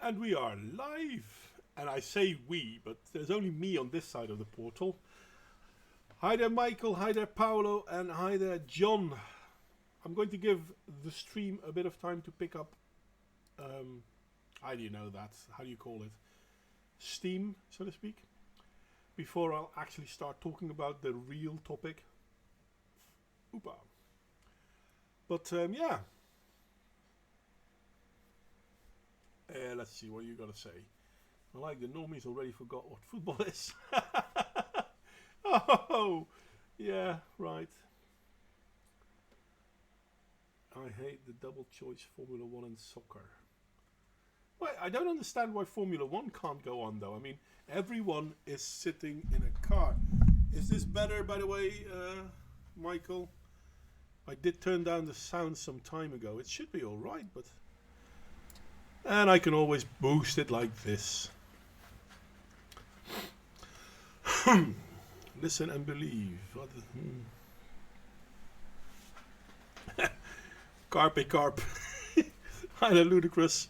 And we are live. And I say we, but there's only me on this side of the portal. Hi there, Michael. Hi there, Paolo. And hi there, John. I'm going to give the stream a bit of time to pick up. How do you know that? How do you call it? Steam, so to speak. Before I'll actually start talking about the real topic. Oopa. But yeah. Let's see what you gotta say. I like the normies already forgot what football is. Oh, yeah, right. I hate the double choice Formula 1 and soccer. Well, I don't understand why Formula 1 can't go on though. I mean, everyone is sitting in a car. Is this better, by the way, Michael? I did turn down the sound some time ago. It should be alright, but... And I can always boost it like this. Listen and believe. Carpe carp. Kind of ludicrous.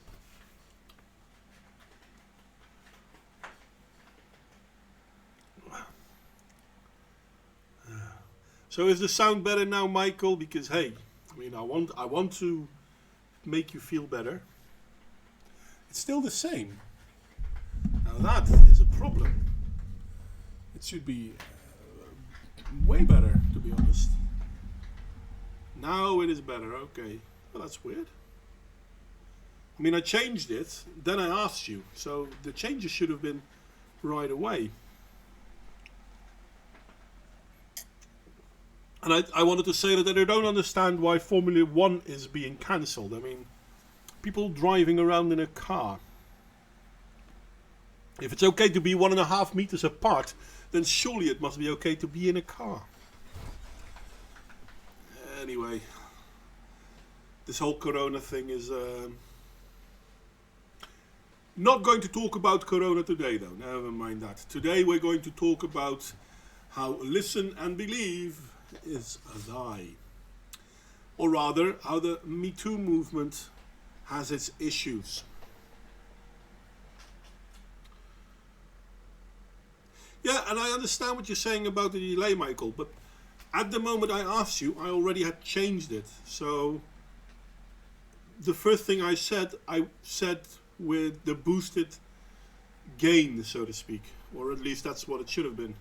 So is the sound better now, Michael? Because hey, I mean, I want to make you feel better. It's still the same. Now that is a problem. It should be way better, to be honest. Now it is better, okay. Well, that's weird. I mean, I changed it, then I asked you. So the changes should have been right away. And I wanted to say that I don't understand why Formula 1 is being cancelled. I mean, people driving around in a car. If it's okay to be 1.5 meters apart, then surely it must be okay to be in a car. Anyway, this whole Corona thing is... not going to talk about Corona today though, never mind that. Today we're going to talk about how listen and believe is a lie. Or rather, how the Me Too movement has its issues. Yeah, and I understand what you're saying about the delay, Michael, but at the moment I asked you, I already had changed it. So the first thing I said with the boosted gain, so to speak, or at least that's what it should have been.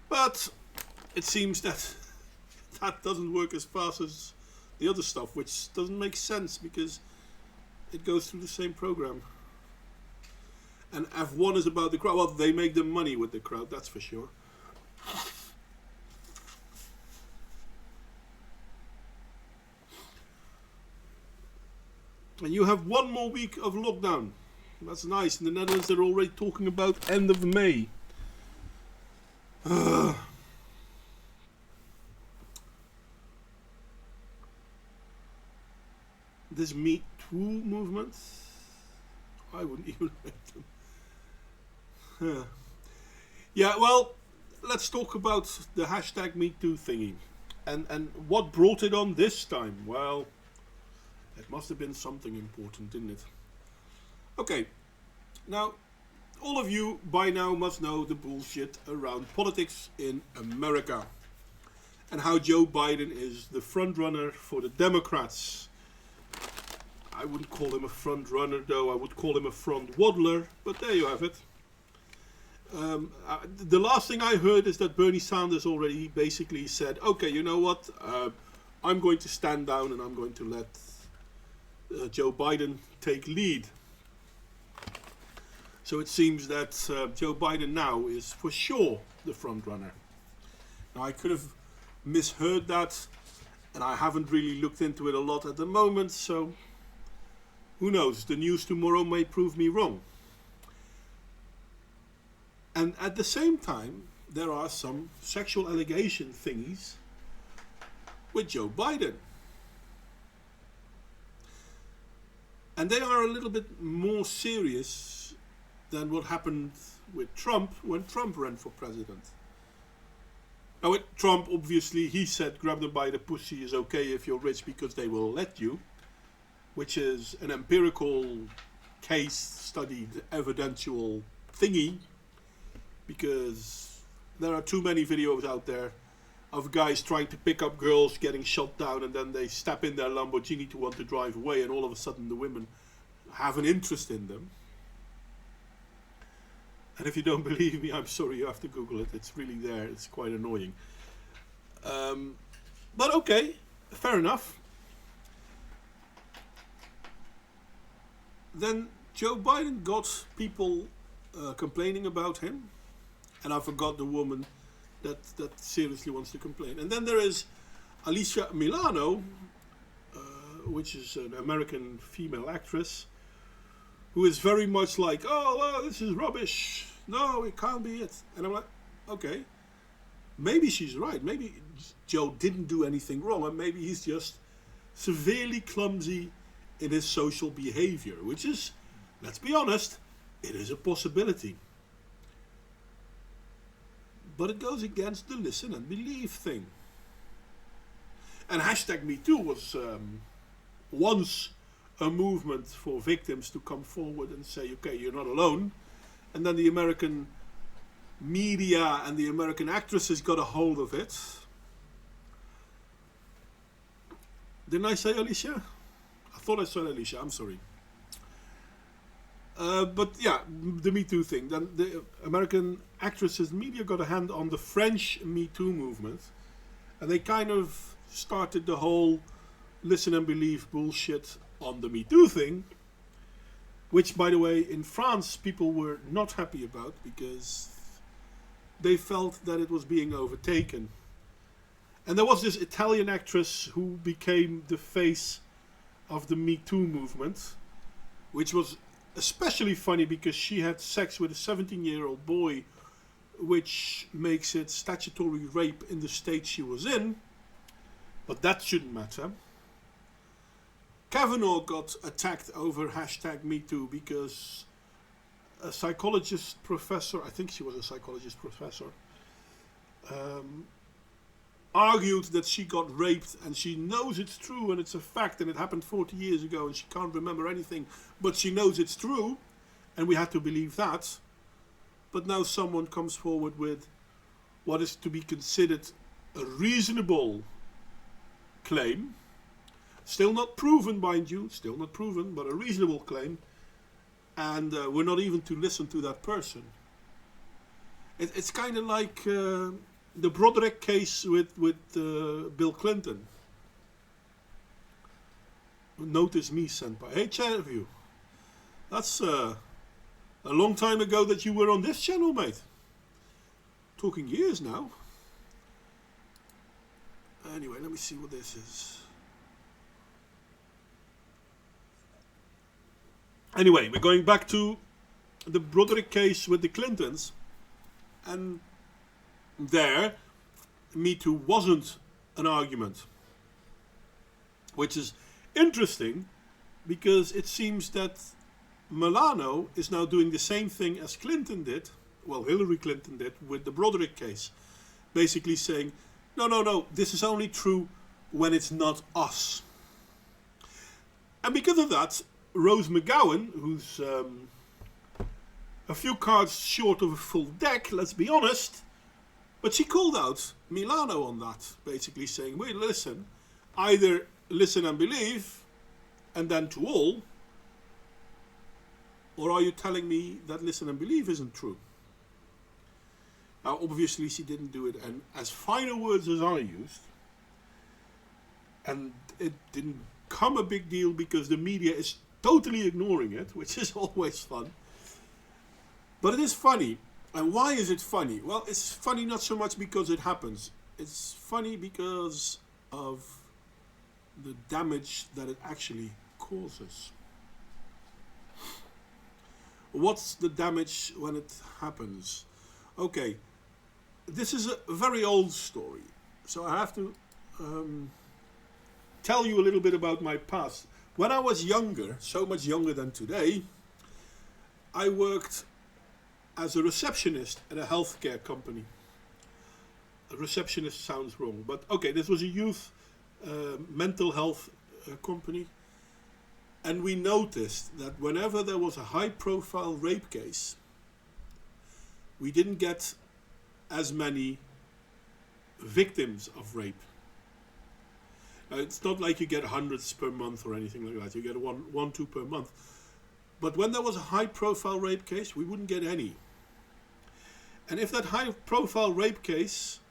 But it seems that that doesn't work as fast as the other stuff, which doesn't make sense because it goes through the same program. And F1 is about the crowd. Well, they make the money with the crowd, that's for sure. And you have one more week of lockdown. That's nice. In the Netherlands, they're already talking about end of May. This Me Too movement, I wouldn't even rate them. Yeah, well, let's talk about the hashtag Me Too thingy. And what brought it on this time? Well, it must have been something important, didn't it? Okay, now, all of you by now must know the bullshit around politics in America. And how Joe Biden is the front runner for the Democrats. I wouldn't call him a front runner though, I would call him a front waddler, but there you have it. The last thing I heard is that Bernie Sanders already basically said, okay, you know what, I'm going to stand down and I'm going to let Joe Biden take lead. So it seems that Joe Biden now is for sure the front runner. Now I could have misheard that, and I haven't really looked into it a lot at the moment, so who knows, the news tomorrow may prove me wrong. And at the same time, there are some sexual allegation thingies with Joe Biden. And they are a little bit more serious than what happened with Trump when Trump ran for president. Now with Trump, obviously, he said grab them by the pussy is okay if you're rich because they will let you. Which is an empirical case studied evidential thingy, because there are too many videos out there of guys trying to pick up girls getting shot down, and then they step in their Lamborghini to want to drive away, and all of a sudden the women have an interest in them. And if you don't believe me, I'm sorry, you have to Google it. It's really there. It's quite annoying. But okay, fair enough. Then Joe Biden got people complaining about him, and I forgot the woman that seriously wants to complain. And then there is Alicia Milano, which is an American female actress, who is very much like, oh, this is rubbish. No, it can't be it. And I'm like, okay, maybe she's right. Maybe Joe didn't do anything wrong, and maybe he's just severely clumsy in his social behavior, which is, let's be honest, it is a possibility. But it goes against the listen and believe thing. And #MeToo was once a movement for victims to come forward and say, okay, you're not alone. And then the American media and the American actresses got a hold of it. Didn't I say Alicia? I thought I said Alicia, I'm sorry. But yeah, the Me Too thing. Then the American actresses and media got a hand on the French Me Too movement. And they kind of started the whole listen and believe bullshit on the Me Too thing. Which, by the way, in France, people were not happy about because they felt that it was being overtaken. And there was this Italian actress who became the face of the Me Too movement, which was especially funny because she had sex with a 17-year-old boy, which makes it statutory rape in the state she was in. But that shouldn't matter. Kavanaugh got attacked over #MeToo because a psychologist professor, I think she was a psychologist professor, argued that she got raped and she knows it's true and it's a fact and it happened 40 years ago and she can't remember anything, but she knows it's true and we had to believe that. But now someone comes forward with what is to be considered a reasonable claim. Still not proven, mind you, still not proven, but a reasonable claim. And we're not even to listen to that person. It's kind of like the Broderick case with Bill Clinton. Notice me senpai. Hey, chat of you. That's a long time ago that you were on this channel, mate. Talking years now. Anyway, let me see what this is. Anyway, we're going back to the Broderick case with the Clintons. And there, Me Too wasn't an argument. Which is interesting, because it seems that Milano is now doing the same thing as Clinton did, well, Hillary Clinton did, with the Broderick case. Basically saying, no, this is only true when it's not us. And because of that, Rose McGowan, who's a few cards short of a full deck, let's be honest, but she called out Milano on that, basically saying, wait, listen, either listen and believe, and then to all, or are you telling me that listen and believe isn't true? Now, obviously, she didn't do it and as finer words as I used, and it didn't come a big deal because the media is totally ignoring it, which is always fun. But it is funny. And why is it funny? Well, it's funny not so much because it happens. It's funny because of the damage that it actually causes. What's the damage when it happens? Okay, this is a very old story. So I have to tell you a little bit about my past. When I was younger, so much younger than today, I worked as a receptionist at a healthcare company. A receptionist sounds wrong, but okay, this was a youth mental health company. And we noticed that whenever there was a high-profile rape case, we didn't get as many victims of rape. It's not like you get hundreds per month or anything like that. You get one, two per month. But when there was a high-profile rape case, we wouldn't get any. And if that high-profile rape case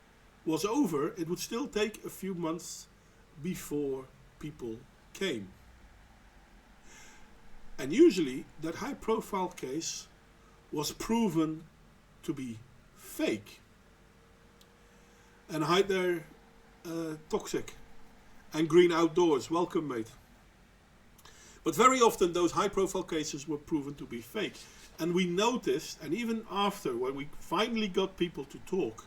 was over, it would still take a few months before people came. And usually, that high-profile case was proven to be fake. And hi there, toxic. And green outdoors, welcome mate. But very often those high profile cases were proven to be fake. And we noticed, and even after, when we finally got people to talk.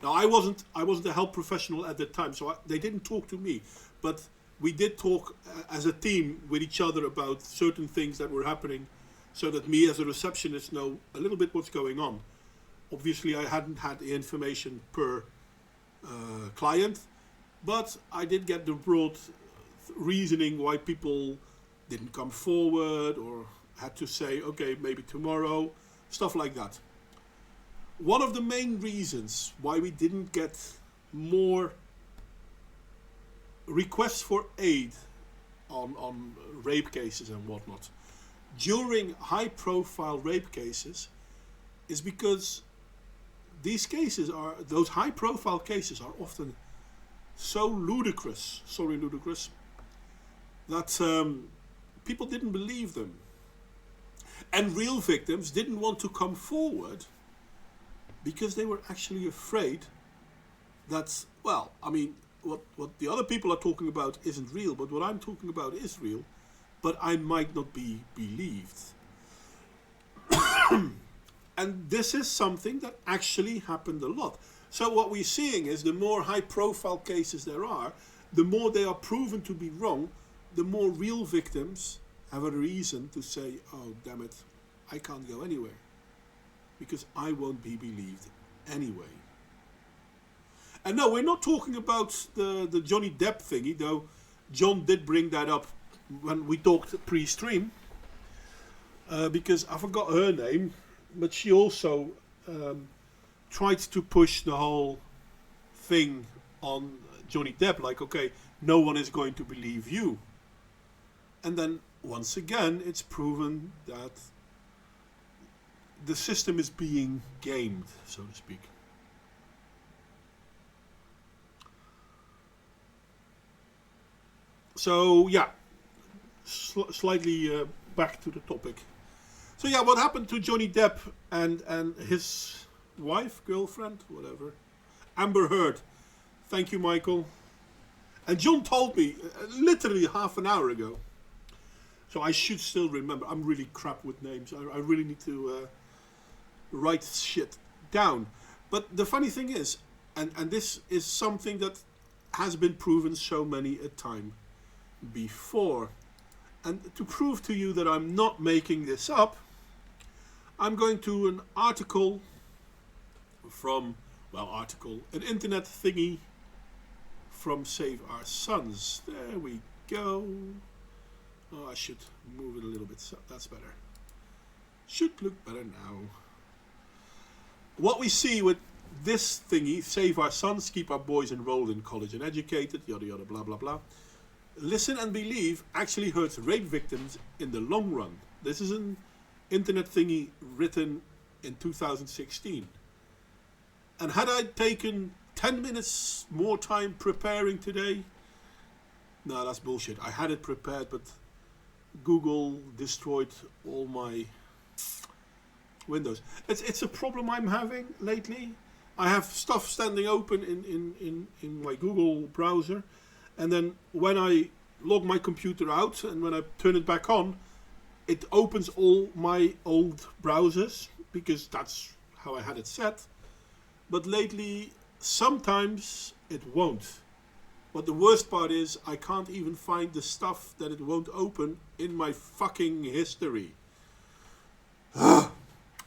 Now I wasn't a health professional at the time, so they didn't talk to me. But we did talk as a team with each other about certain things that were happening, so that me as a receptionist know a little bit what's going on. Obviously I hadn't had the information per client, but I did get the broad reasoning why people didn't come forward or had to say, okay, maybe tomorrow, stuff like that. One of the main reasons why we didn't get more requests for aid on rape cases and whatnot during high-profile rape cases is because those high-profile cases are often so ludicrous, that people didn't believe them. And real victims didn't want to come forward because they were actually afraid that, well, I mean, what the other people are talking about isn't real, but what I'm talking about is real, but I might not be believed. And this is something that actually happened a lot. So what we're seeing is the more high-profile cases there are, the more they are proven to be wrong, the more real victims have a reason to say, oh, damn it, I can't go anywhere because I won't be believed anyway. And no, we're not talking about the Johnny Depp thingy, though John did bring that up when we talked pre-stream, because I forgot her name, but she also tried to push the whole thing on Johnny Depp, like, okay, no one is going to believe you. And then, once again, it's proven that the system is being gamed, so to speak. So, yeah, slightly back to the topic. So, yeah, what happened to Johnny Depp and his wife, girlfriend, whatever, Amber Heard. Thank you, Michael. And John told me literally half an hour ago. So I should still remember. I'm really crap with names. I really need to write shit down. But the funny thing is, and this is something that has been proven so many a time before. And to prove to you that I'm not making this up, I'm going to an article from, an internet thingy from Save Our Sons. There we go. Oh, I should move it a little bit. So that's better. Should look better now. What we see with this thingy, Save Our Sons, keep our boys enrolled in college and educated, yada yada blah blah blah. Listen and Believe actually hurts rape victims in the long run. This is an internet thingy written in 2016. And had I taken 10 minutes more time preparing today, no, that's bullshit. I had it prepared, but Google destroyed all my windows. It's a problem I'm having lately. I have stuff standing open in my Google browser, and then when I log my computer out and when I turn it back on, it opens all my old browsers because that's how I had it set. But lately, sometimes it won't. But the worst part is I can't even find the stuff that it won't open in my fucking history.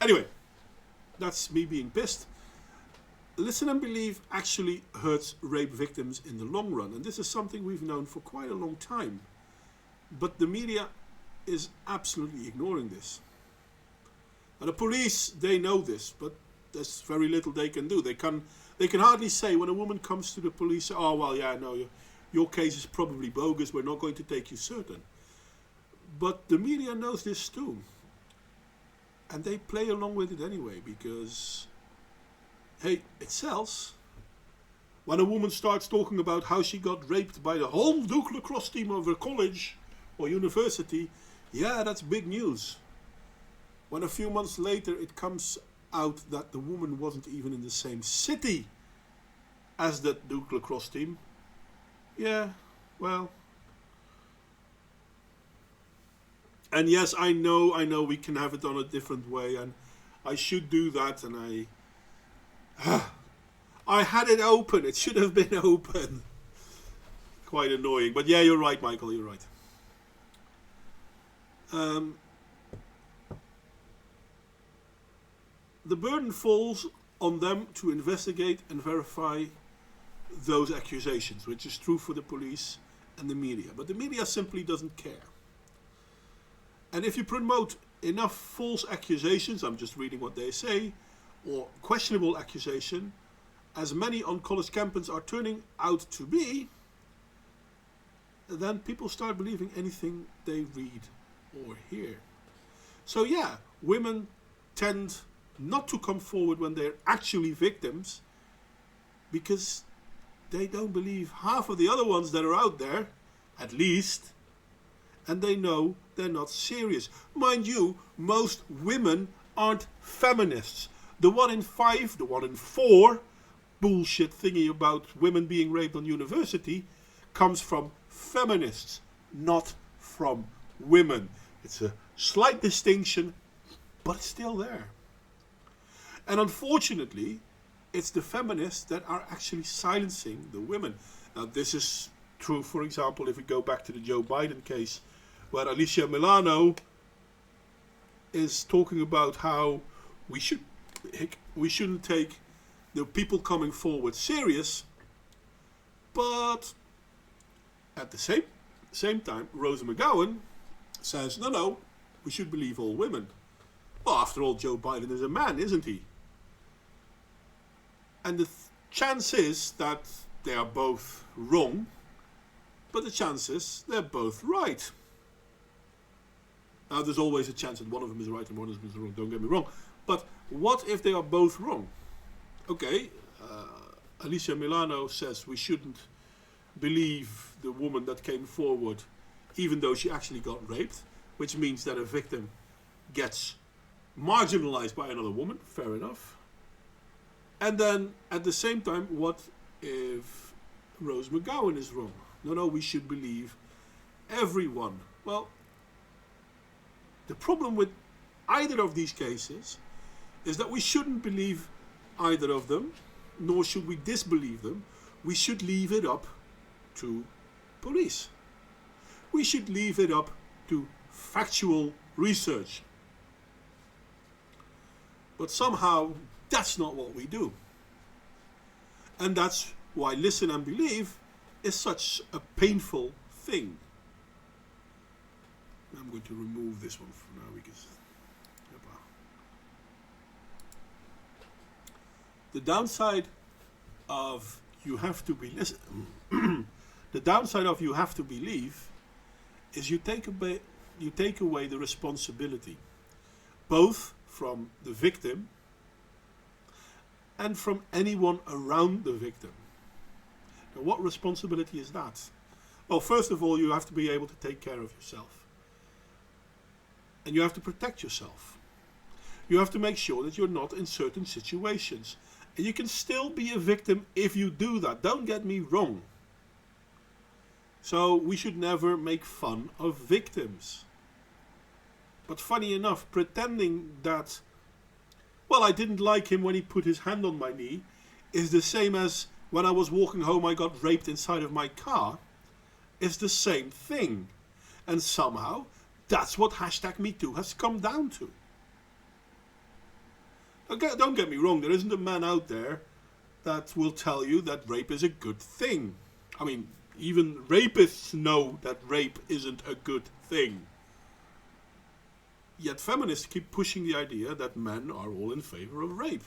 Anyway, that's me being pissed. Listen and Believe actually hurts rape victims in the long run. And this is something we've known for quite a long time. But the media is absolutely ignoring this. And the police, they know this, but there's very little they can do. They can hardly say when a woman comes to the police, oh, well, yeah, no, your case is probably bogus, we're not going to take you certain. But the media knows this too. And they play along with it anyway, because, hey, it sells. When a woman starts talking about how she got raped by the whole Duke lacrosse team of her college or university, yeah, that's big news. When a few months later it comes out that the woman wasn't even in the same city as that Duke lacrosse team, yeah, well. And yes, I know we can have it on a different way, and I should do that, and I had it open. It should have been open. Quite annoying. But yeah, you're right, Michael, you're right. The burden falls on them to investigate and verify those accusations, which is true for the police and the media. But the media simply doesn't care. And if you promote enough false accusations, I'm just reading what they say, or questionable accusation, as many on college campuses are turning out to be, then people start believing anything they read or hear. So yeah, women tend not to come forward when they're actually victims, because they don't believe half of the other ones that are out there, at least, and they know they're not serious. Mind you, most women aren't feminists. The 1 in 5, the 1 in 4 bullshit thingy about women being raped on university comes from feminists, not from women. It's a slight distinction, but it's still there. And unfortunately, it's the feminists that are actually silencing the women. Now, this is true, for example, if we go back to the Joe Biden case, where Alicia Milano is talking about how we shouldn't take the people coming forward serious, but at the same time, Rosa McGowan says, no, we should believe all women. Well, after all, Joe Biden is a man, isn't he? And the chance is that they are both wrong, but the chance is they're both right. Now, there's always a chance that one of them is right and one of them is wrong, don't get me wrong. But what if they are both wrong? Okay, Alicia Milano says we shouldn't believe the woman that came forward, even though she actually got raped, which means that a victim gets marginalized by another woman. Fair enough. And then, at the same time, what if Rose McGowan is wrong? No, we should believe everyone. Well, the problem with either of these cases is that we shouldn't believe either of them, nor should we disbelieve them. We should leave it up to police. We should leave it up to factual research. But somehow, that's not what we do. And that's why listen and believe is such a painful thing. I'm going to remove this one for now because the downside of you have to be the downside of you have to believe is you take away the responsibility, both from the victim and from anyone around the victim. Now, what responsibility is that? Well, first of all, you have to be able to take care of yourself. And you have to protect yourself. You have to make sure that you're not in certain situations. And you can still be a victim if you do that. Don't get me wrong. So we should never make fun of victims. But funny enough, pretending that, well, I didn't like him when he put his hand on my knee, is the same as when I was walking home I got raped inside of my car. It's the same thing. And somehow, that's what #MeToo has come down to. Okay, don't get me wrong, there isn't a man out there that will tell you that rape is a good thing. I mean, even rapists know that rape isn't a good thing. Yet feminists keep pushing the idea that men are all in favor of rape.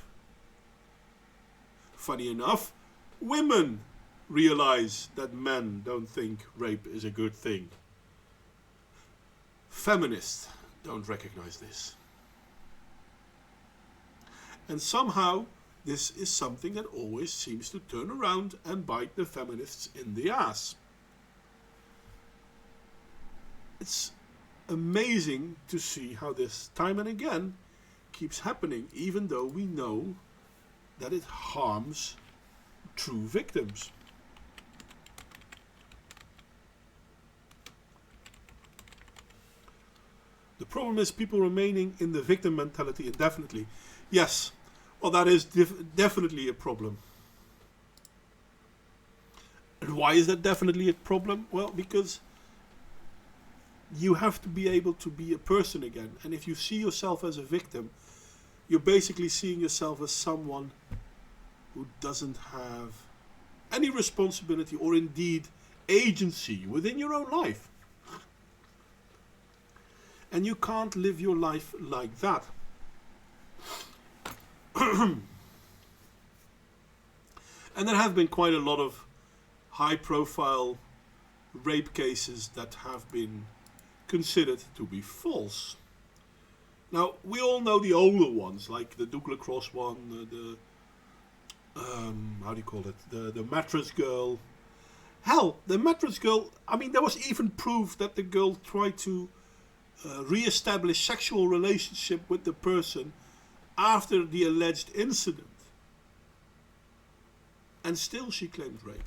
Funny enough, women realize that men don't think rape is a good thing. Feminists don't recognize this. And somehow, this is something that always seems to turn around and bite the feminists in the ass. It's amazing to see how this time and again keeps happening, even though we know that it harms true victims. The problem is people remaining in the victim mentality indefinitely. Yes, well, that is definitely a problem. And why is that definitely a problem? Well, because you have to be able to be a person again. And if you see yourself as a victim, you're basically seeing yourself as someone who doesn't have any responsibility or indeed agency within your own life. And you can't live your life like that. And there have been quite a lot of high-profile rape cases that have been considered to be false. Now, we all know the older ones, like the Douglas Cross one, how do you call it, the mattress girl. Hell, the mattress girl, I mean, there was even proof that the girl tried to re-establish sexual relationship with the person after the alleged incident. And still she claimed rape.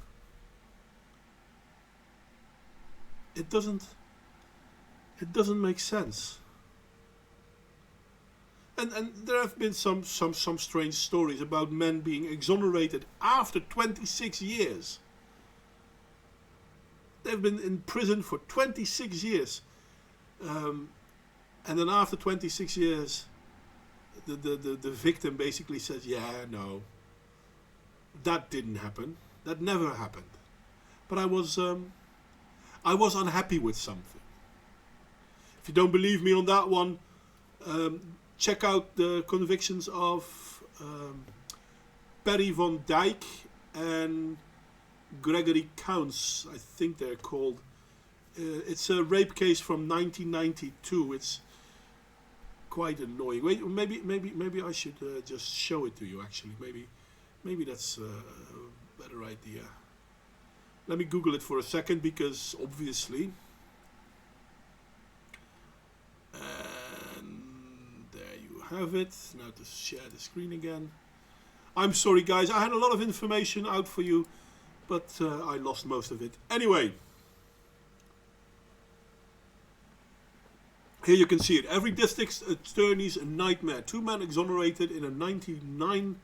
It doesn't make sense. And there have been some strange stories about men being exonerated after 26 years. They've been in prison for 26 years. And then after 26 years, the victim basically says, yeah, no, that didn't happen. That never happened. But I was unhappy with something. If you don't believe me on that one, check out the convictions of Perry von Dijk and Gregory Counts, I think they're called. It's a rape case from 1992. It's quite annoying. Wait, maybe I should just show it to you. Actually, maybe that's a better idea. Let me Google it for a second, because obviously. And there you have it. Now to share the screen again. I'm sorry, guys. I had a lot of information out for you, but I lost most of it. Anyway. Here you can see it. Every district attorney's nightmare. 2 men exonerated in a 91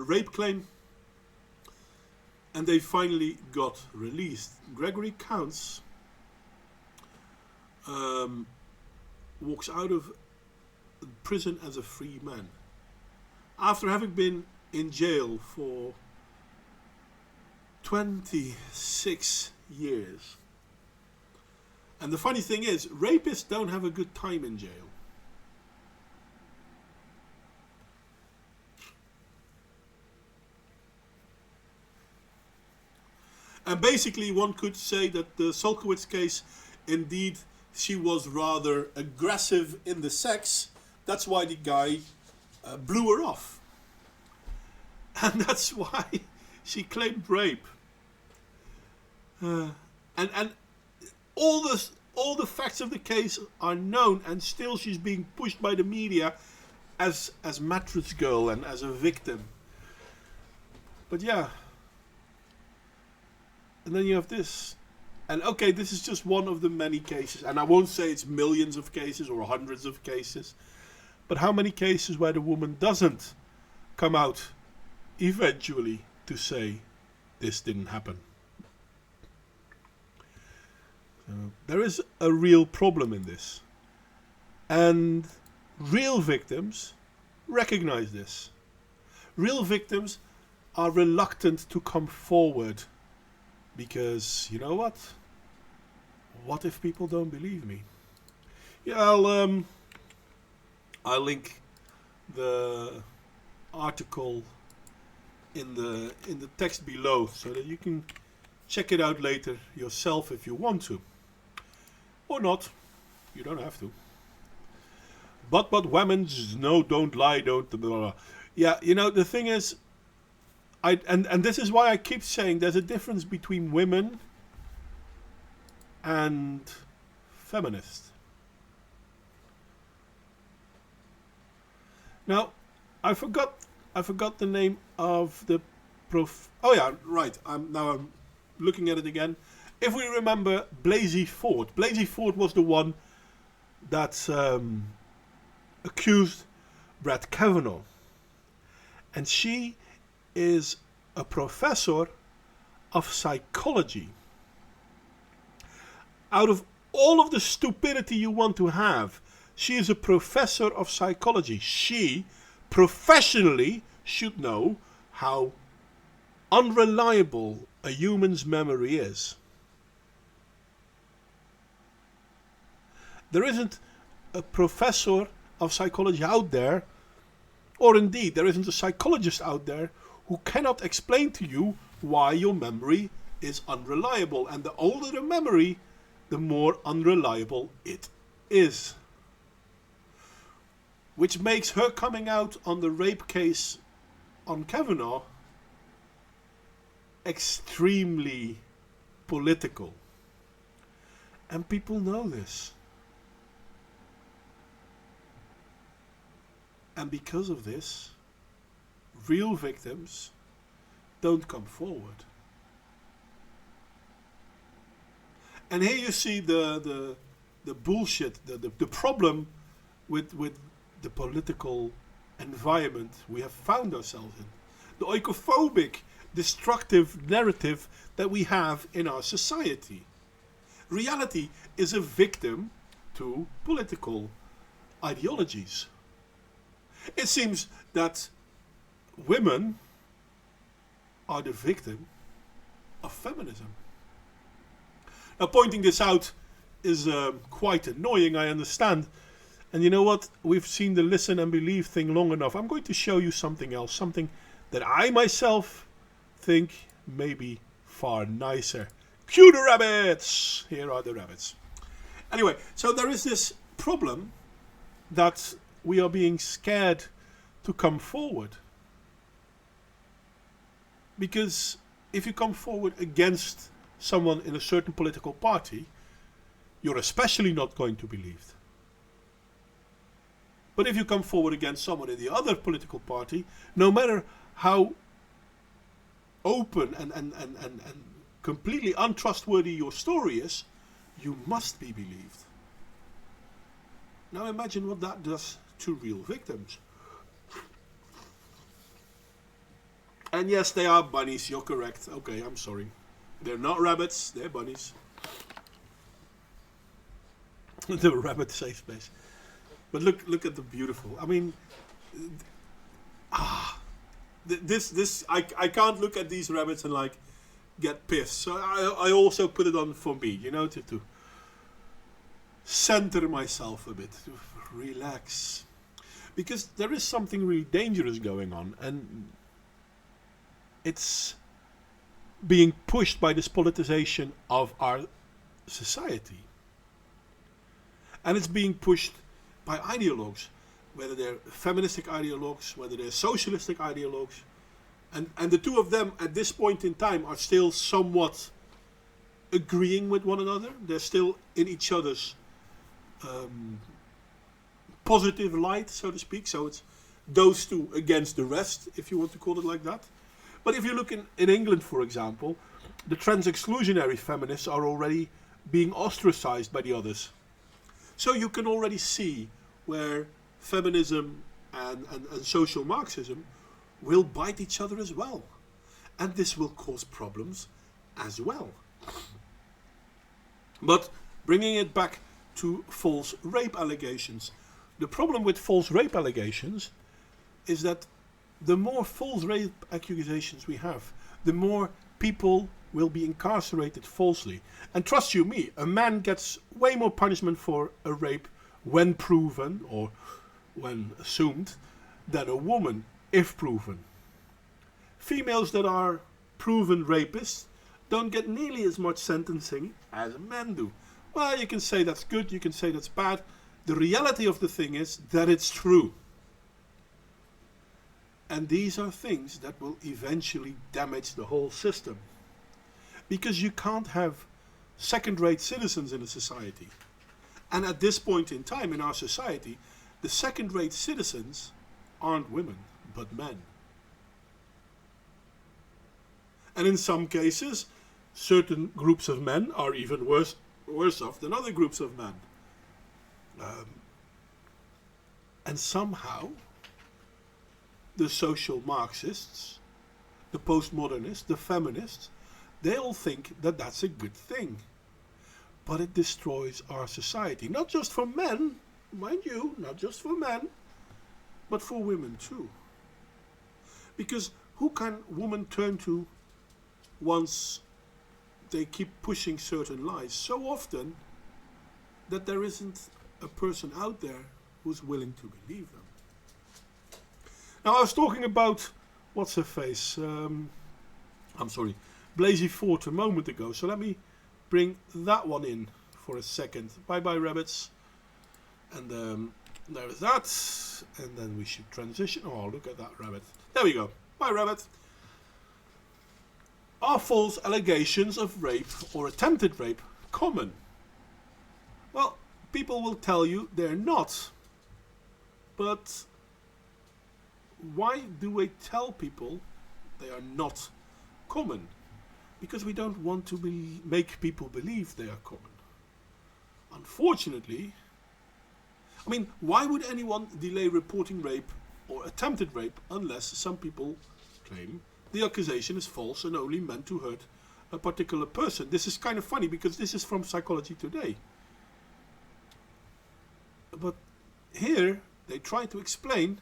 rape claim. And they finally got released. Gregory Counts walks out of prison as a free man. After having been in jail for 26 years. And the funny thing is, rapists don't have a good time in jail. And basically one could say that the Solkowitz case, indeed, she was rather aggressive in the sex. That's why the guy blew her off. And that's why she claimed rape. And all the facts of the case are known, and still she's being pushed by the media as mattress girl and as a victim. But yeah. And then you have this. And okay, this is just one of the many cases. And I won't say it's millions of cases or hundreds of cases. But how many cases where the woman doesn't come out eventually to say this didn't happen? So there is a real problem in this. And real victims recognize this. Real victims are reluctant to come forward. Because, you know what? What if people don't believe me? Yeah, I'll link the article in the text below so that you can check it out later yourself if you want to. Or not. You don't have to. But women's, no, don't lie, don't blah, blah, blah. Yeah, the thing is, and this is why I keep saying there's a difference between women and feminists. Now, I forgot the name of the oh yeah, right. I'm looking at it again. If we remember Blasey Ford was the one that accused Brett Kavanaugh, and she is a professor of psychology. Out of all of the stupidity you want to have, she is a professor of psychology. She professionally should know how unreliable a human's memory is. There isn't a professor of psychology out there, or indeed there isn't a psychologist out there who cannot explain to you why your memory is unreliable. And the older the memory, the more unreliable it is. Which makes her coming out on the rape case on Kavanaugh extremely political. And people know this. And because of this, real victims don't come forward. And here you see the bullshit, the problem with the political environment we have found ourselves in. The oikophobic, destructive narrative that we have in our society. Reality is a victim to political ideologies. It seems that women are the victim of feminism. Now, pointing this out is quite annoying, I understand. And you know what? We've seen the listen and believe thing long enough. I'm going to show you something else. Something that I myself think may be far nicer. Cue the rabbits! Here are the rabbits. Anyway, so there is this problem that we are being scared to come forward. Because if you come forward against someone in a certain political party, you're especially not going to be believed. But if you come forward against someone in the other political party, no matter how open and completely untrustworthy your story is, you must be believed. Now imagine what that does to real victims. And yes, they are bunnies, you're correct. Okay, I'm sorry. They're not rabbits, they're bunnies. The rabbit safe space. But look at the beautiful. I mean, this I can't look at these rabbits and like get pissed. So I also put it on for me, to center myself a bit, to relax, because there is something really dangerous going on, and it's being pushed by this politicization of our society, and it's being pushed by ideologues, whether they're feministic ideologues, whether they're socialistic ideologues, and the two of them at this point in time are still somewhat agreeing with one another. They're still in each other's positive light, so to speak. So it's those two against the rest, if you want to call it like that. But if you look in England, for example, the trans-exclusionary feminists are already being ostracized by the others. So you can already see where feminism and social Marxism will bite each other as well. And this will cause problems as well. But bringing it back to false rape allegations. The problem with false rape allegations is that the more false rape accusations we have, the more people will be incarcerated falsely. And trust you me, a man gets way more punishment for a rape when proven, or when assumed than a woman if proven. Females that are proven rapists don't get nearly as much sentencing as men do. Well, you can say that's good, you can say that's bad. The reality of the thing is that it's true. And these are things that will eventually damage the whole system. Because you can't have second-rate citizens in a society. And at this point in time in our society, the second-rate citizens aren't women, but men. And in some cases, certain groups of men are even worse off than other groups of men. And somehow, the social Marxists, the postmodernists, the feminists, they all think that that's a good thing. But it destroys our society. Not just for men, mind you, not just for men, but for women too. Because who can women turn to once they keep pushing certain lies so often that there isn't a person out there who's willing to believe them? Now, I was talking about, what's her face? Blazy Fort a moment ago. So let me bring that one in for a second. Bye bye, rabbits. And there is that. And then we should transition. Oh, look at that rabbit. There we go. Bye, rabbit. Are false allegations of rape or attempted rape common? Well, people will tell you they're not. But why do we tell people they are not common? Because we don't want to make people believe they are common. Unfortunately, I mean, why would anyone delay reporting rape or attempted rape unless some people claim the accusation is false and only meant to hurt a particular person? This is kind of funny because this is from Psychology Today. But here they try to explain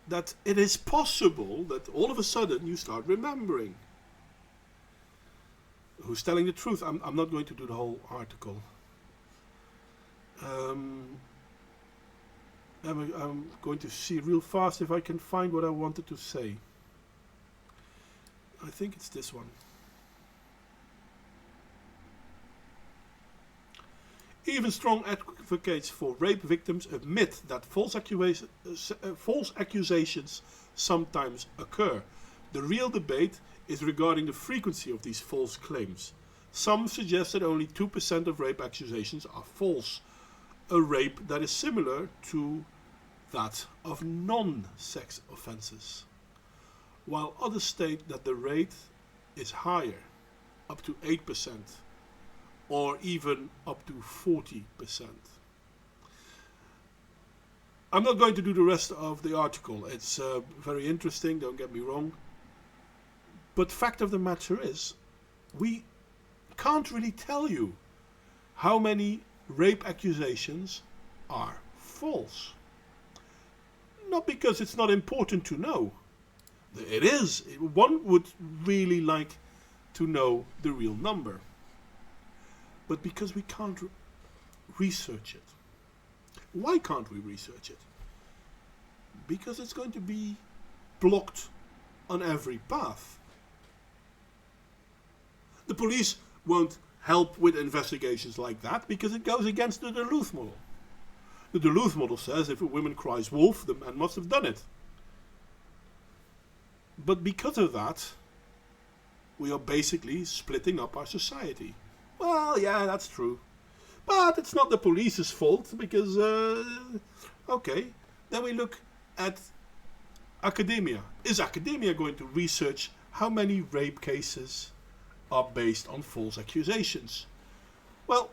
that it is possible that all of a sudden you start remembering. Who's telling the truth? I'm not going to do the whole article. I'm going to see real fast if I can find what I wanted to say. I think it's this one. Even strong advocates for rape victims admit that false accusations sometimes occur. The real debate is regarding the frequency of these false claims. Some suggest that only 2% of rape accusations are false, a rape that is similar to that of non-sex offences, while others state that the rate is higher, up to 8%, or even up to 40%. I'm not going to do the rest of the article. It's very interesting, don't get me wrong. But fact of the matter is, we can't really tell you how many rape accusations are false. Not because it's not important to know. It is. One would really like to know the real number. But because we can't research it. Why can't we research it? Because it's going to be blocked on every path. The police won't help with investigations like that because it goes against the Duluth model. The Duluth model says if a woman cries wolf, the man must have done it. But because of that, we are basically splitting up our society. Well, yeah, that's true. But it's not the police's fault because, okay, then we look at academia. Is academia going to research how many rape cases are based on false accusations? Well,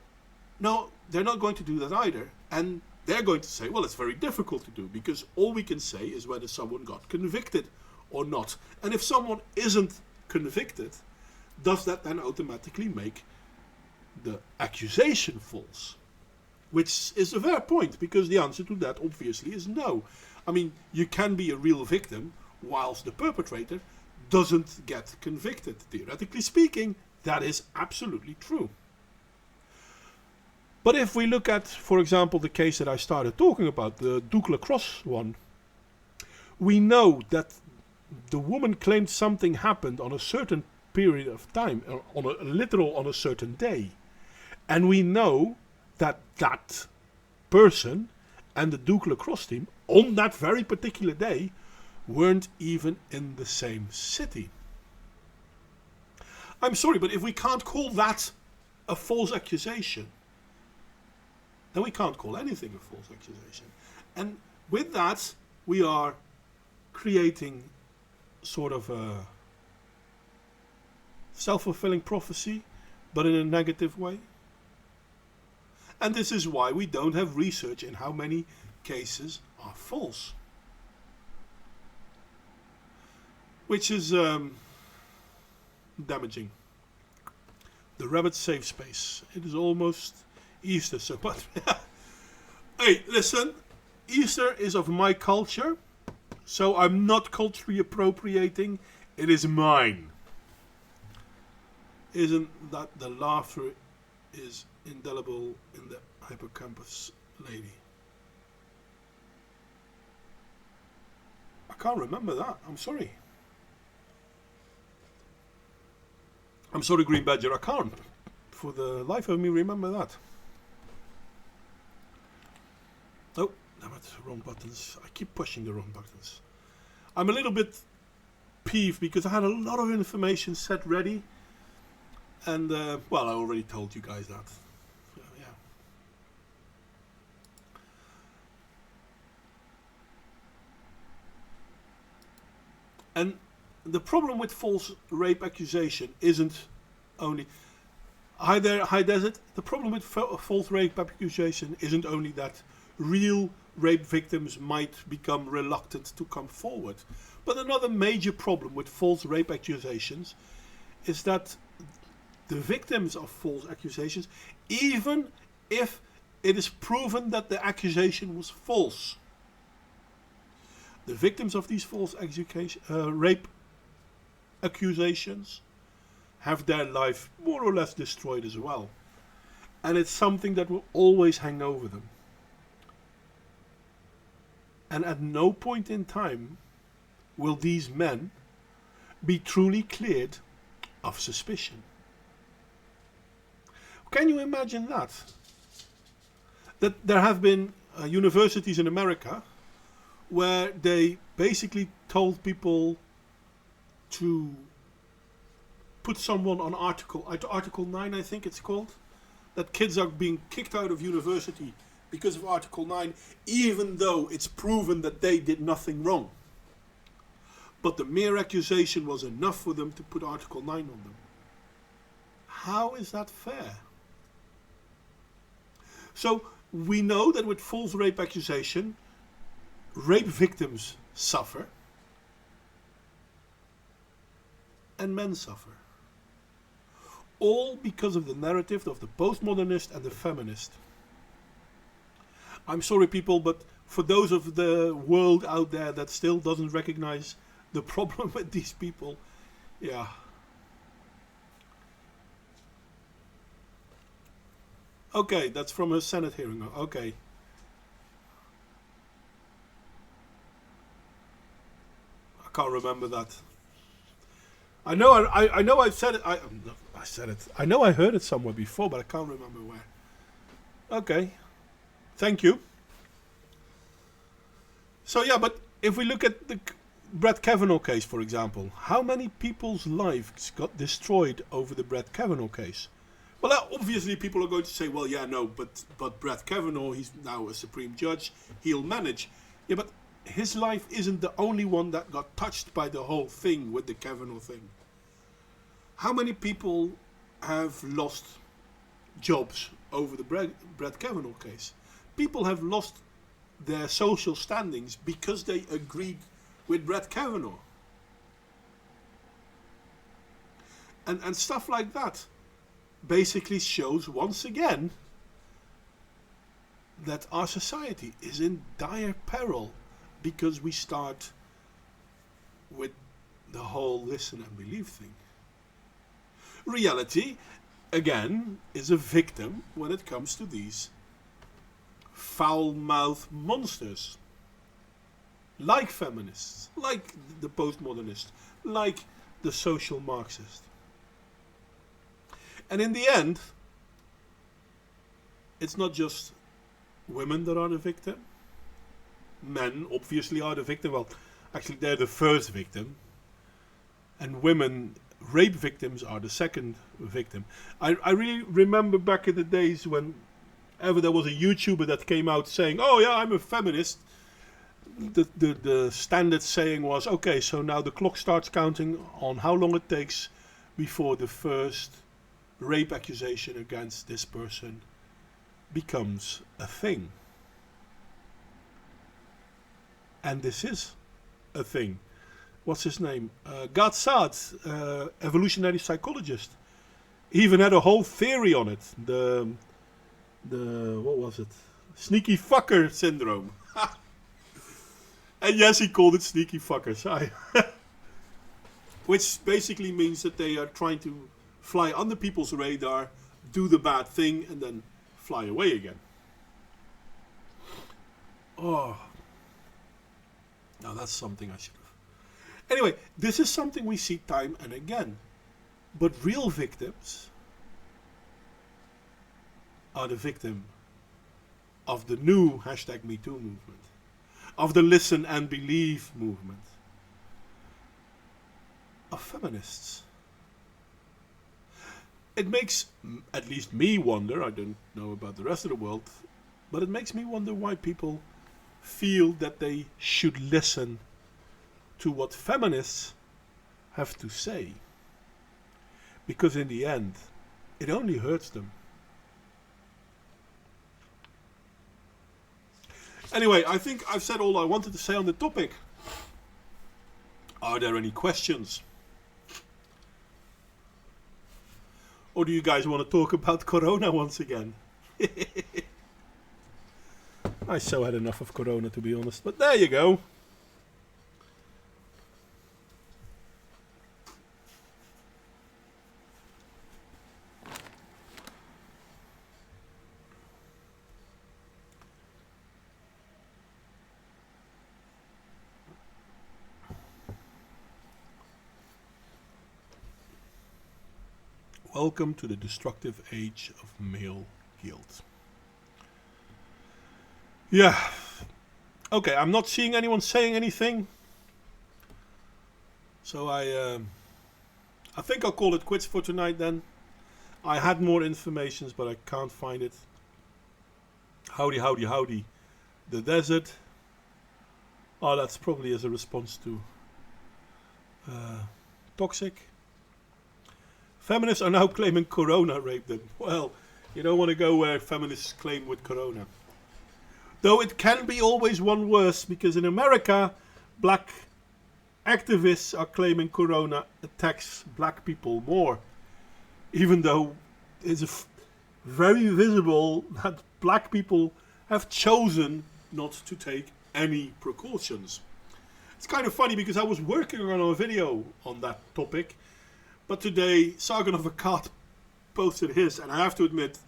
no, they're not going to do that either. And they're going to say, well, it's very difficult to do because all we can say is whether someone got convicted or not. And if someone isn't convicted, does that then automatically make the accusation false? Which is a fair point, because the answer to that obviously is no. I mean, you can be a real victim whilst the perpetrator doesn't get convicted. Theoretically speaking, that is absolutely true. But if we look at, for example, the case that I started talking about, the Duke-Lacrosse one, we know that the woman claimed something happened on a certain period of time, on a certain day. And we know that that person and the Duke-Lacrosse team on that very particular day weren't even in the same city. I'm sorry, but if we can't call that a false accusation, then we can't call anything a false accusation. And with that, we are creating sort of a self-fulfilling prophecy, but in a negative way. And this is why we don't have research in how many cases are false. Which is damaging. The rabbit safe space. It is almost Easter, so but hey, listen, Easter is of my culture, so I'm not culturally appropriating. It is mine. Isn't that the laughter is indelible in the hippocampus, lady? I can't remember that. I'm sorry. I'm sorry, Green Badger. I can't, for the life of me, remember that. Oh, damn it, wrong buttons. I keep pushing the wrong buttons. I'm a little bit peeved because I had a lot of information set ready. And, well, I already told you guys that. So, yeah. And the problem with false rape accusation isn't only... Hi there, High Desert. The problem with false rape accusation isn't only that real rape victims might become reluctant to come forward. But another major problem with false rape accusations is that the victims of false accusations, even if it is proven that the accusation was false, the victims of these false rape accusations have their life more or less destroyed as well. And it's something that will always hang over them. And at no point in time will these men be truly cleared of suspicion. Can you imagine that? That there have been universities in America where they basically told people to put someone on Article 9, I think it's called, that kids are being kicked out of university because of Article 9, even though it's proven that they did nothing wrong. But the mere accusation was enough for them to put Article 9 on them. How is that fair? So we know that with false rape accusation, rape victims suffer and men suffer. All because of the narrative of the postmodernist and the feminist. I'm sorry people, but for those of the world out there that still doesn't recognize the problem with these people, yeah. Okay, that's from a Senate hearing. Okay. I can't remember that. I know I said it. I said it. I know I heard it somewhere before, but I can't remember where. Okay. Thank you. So yeah, but if we look at the Brett Kavanaugh case, for example, how many people's lives got destroyed over the Brett Kavanaugh case? Well, obviously people are going to say, well, yeah, no, but Brett Kavanaugh, he's now a Supreme Judge, he'll manage. Yeah, but his life isn't the only one that got touched by the whole thing with the Kavanaugh thing. How many people have lost jobs over the Brett Kavanaugh case? People have lost their social standings because they agreed with Brett Kavanaugh. And stuff like that basically shows once again that our society is in dire peril because we start with the whole listen and believe thing. Reality, again, is a victim when it comes to these foul-mouthed monsters. Like feminists, like the postmodernists, like the social Marxist. And in the end, it's not just women that are the victim. Men obviously are the victim. Well, actually they're the first victim. And women, rape victims, are the second victim. I really remember back in the days whenever there was a YouTuber that came out saying, oh yeah, I'm a feminist. The standard saying was, okay, so now the clock starts counting on how long it takes before the first rape accusation against this person becomes a thing. And this is a thing. What's his name? Gad Saad, evolutionary psychologist. He even had a whole theory on it. The what was it? Sneaky fucker syndrome. And yes, he called it sneaky fuckers. Which basically means that they are trying to fly under people's radar, do the bad thing, and then fly away again. Oh. Now that's something I should have. Anyway, this is something we see time and again. But real victims are the victim of the new #MeToo movement. Of the listen and believe movement. Of feminists. It makes at least me wonder, I don't know about the rest of the world, but it makes me wonder why people feel that they should listen to what feminists have to say. Because in the end, it only hurts them. Anyway, I think I've said all I wanted to say on the topic. Are there any questions? Or do you guys want to talk about Corona once again? I so had enough of Corona, to be honest. But there you go. Welcome to the destructive age of male guilt. Yeah. Okay, I'm not seeing anyone saying anything. So I think I'll call it quits for tonight then. I had more information, but I can't find it. Howdy, howdy, howdy. The desert. Oh, that's probably as a response to toxic. Feminists are now claiming Corona raped them. Well, you don't want to go where feminists claim with Corona. Though it can be always one worse, because in America, black activists are claiming Corona attacks black people more. Even though it's very visible that black people have chosen not to take any precautions. It's kind of funny because I was working on a video on that topic. But today, Sargon of Akkad posted his, and I have to admit,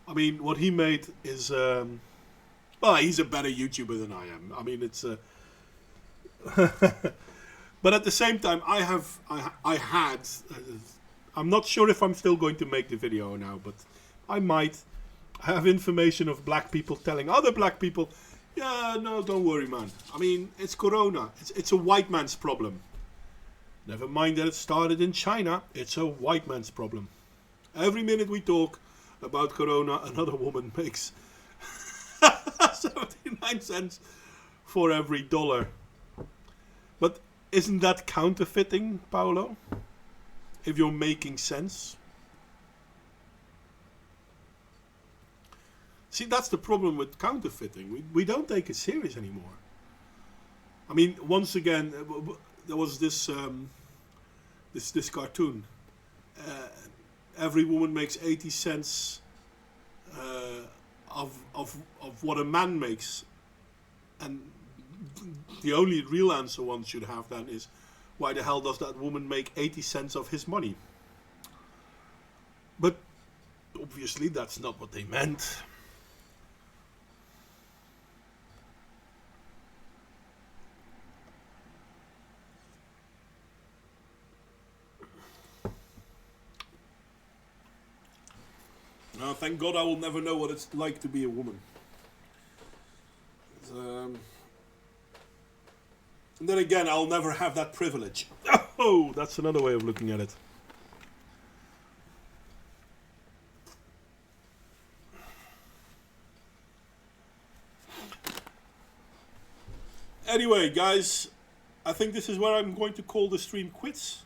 I mean, what he made is, well, he's a better YouTuber than I am. I mean, it's, but at the same time, I'm not sure if I'm still going to make the video now, but I might have information of black people telling other black people, yeah, no, don't worry, man. I mean, it's Corona. It's a white man's problem. Never mind that it started in China, it's a white man's problem. Every minute we talk about Corona, another woman makes 79 cents for every dollar. But isn't that counterfeiting, Paolo? If you're making sense? See, that's the problem with counterfeiting. We don't take it serious anymore. I mean, once again, there was this this cartoon. Every woman makes 80 cents of what a man makes, and the only real answer one should have then is, why the hell does that woman make 80 cents of his money? But obviously that's not what they meant. No, thank God I will never know what it's like to be a woman. And then again, I'll never have that privilege. Oh, that's another way of looking at it. Anyway, guys, I think this is where I'm going to call the stream quits.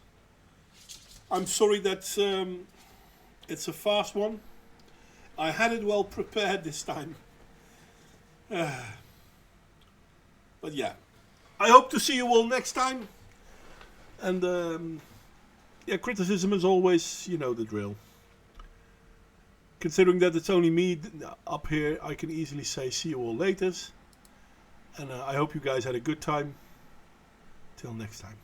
I'm sorry that it's a fast one. I had it well prepared this time. But yeah, I hope to see you all next time. And yeah, criticism as always, you know the drill. Considering that it's only me up here, I can easily say see you all later. And I hope you guys had a good time. Till next time.